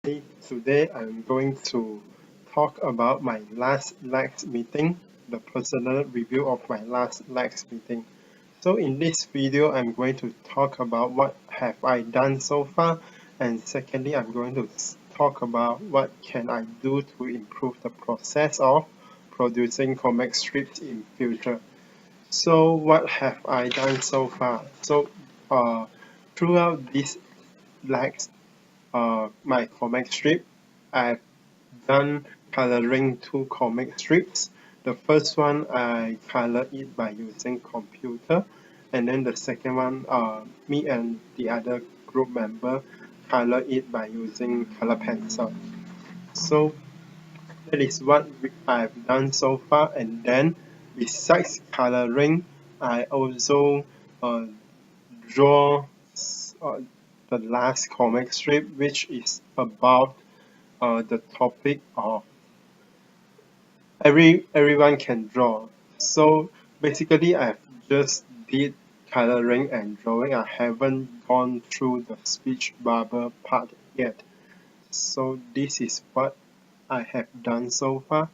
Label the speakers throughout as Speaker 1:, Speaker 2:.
Speaker 1: Today I'm going to talk about my last LAX meeting, the personal review of my last LAX meeting. So in this video, I'm going to talk about what have I done so far, and secondly, I'm going to talk about what can I do to improve the process of producing comic strips in future. So what have I done so far? Uh, throughout this LAX my comic strip, I've done coloring two comic strips. The first one I colored it by using computer, and then the second one, me and the other group member color it by using color pencil. So that is what I've done so far, and then besides coloring, I also uh, draw the last comic strip, which is about the topic of everyone can draw. So basically, I've just did coloring and drawing. I haven't gone through the speech bubble part yet. So this is what I have done so far.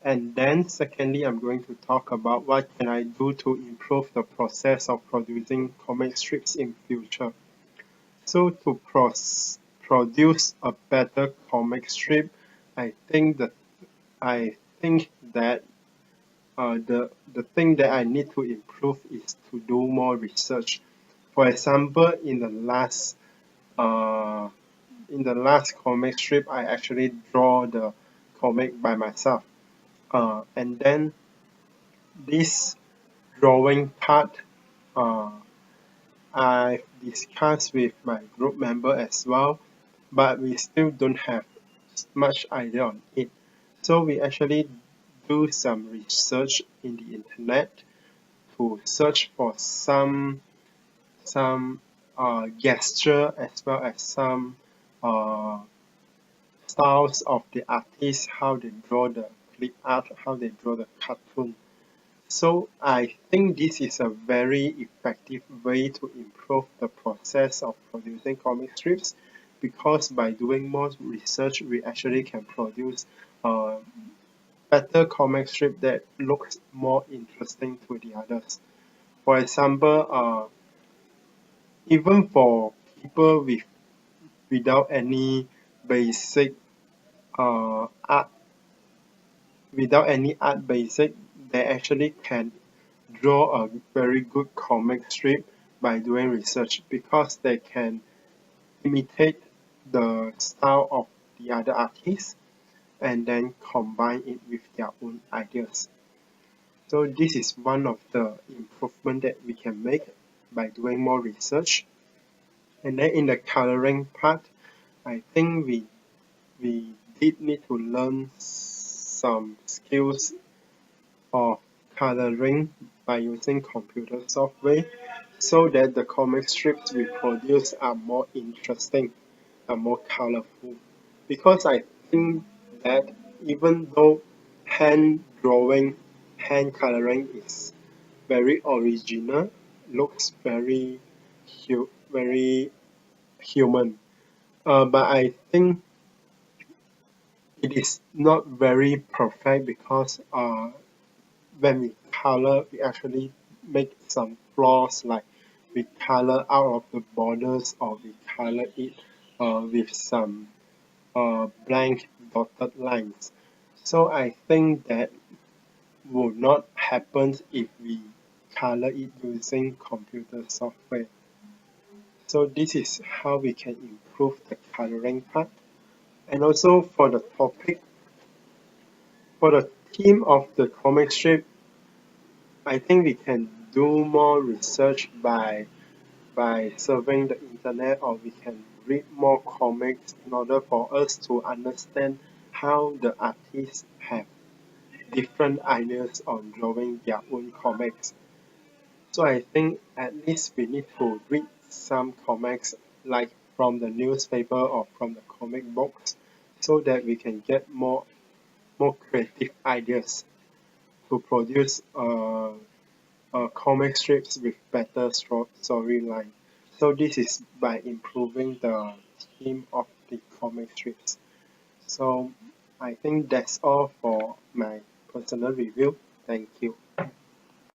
Speaker 1: And then secondly, I'm going to talk about what can I do to improve the process of producing comic strips in future. So to produce a better comic strip, I think that I think that the thing that I need to improve is to do more research. For example, uh, in the last comic strip, I actually draw the comic by myself. And then this drawing part, uh, I've discussed with my group member as well, but we still don't have much idea on it. So we actually do some research in the internet to search for some gesture as well as some uh, styles of the artist, how they draw the clip art, how they draw the cartoon. So I think this is a very effective way to improve the process of producing comic strips, because by doing more research, we actually can produce a better comic strip that looks more interesting to the others. For example, even for people without any basic art, without any art basic, they actually can draw a very good comic strip by doing research, because they can imitate the style of the other artists and then combine it with their own ideas. So this is one of the improvement that we can make by doing more research. And then in the coloring part, I think we did need to learn some skills of coloring by using computer software, so that the comic strips we produce are more interesting, are more colorful. Because I think that even though hand drawing, hand coloring is very original, looks very human. But I think it is not very perfect, because when we color, we actually make some flaws, like we color out of the borders, or we color it with some blank dotted lines. So I think that would not happen if we color it using computer software. So this is how we can improve the coloring part. And also for the topic, for the theme of the comic strip, I think we can do more research by surfing the internet, or we can read more comics in order for us to understand how the artists have different ideas on drawing their own comics. So I think at least we need to read some comics, like from the newspaper or from the comic books, so that we can get more creative ideas to produce comic strips with better storyline. So this is by improving the theme of the comic strips. So I think that's all for my personal review. Thank you.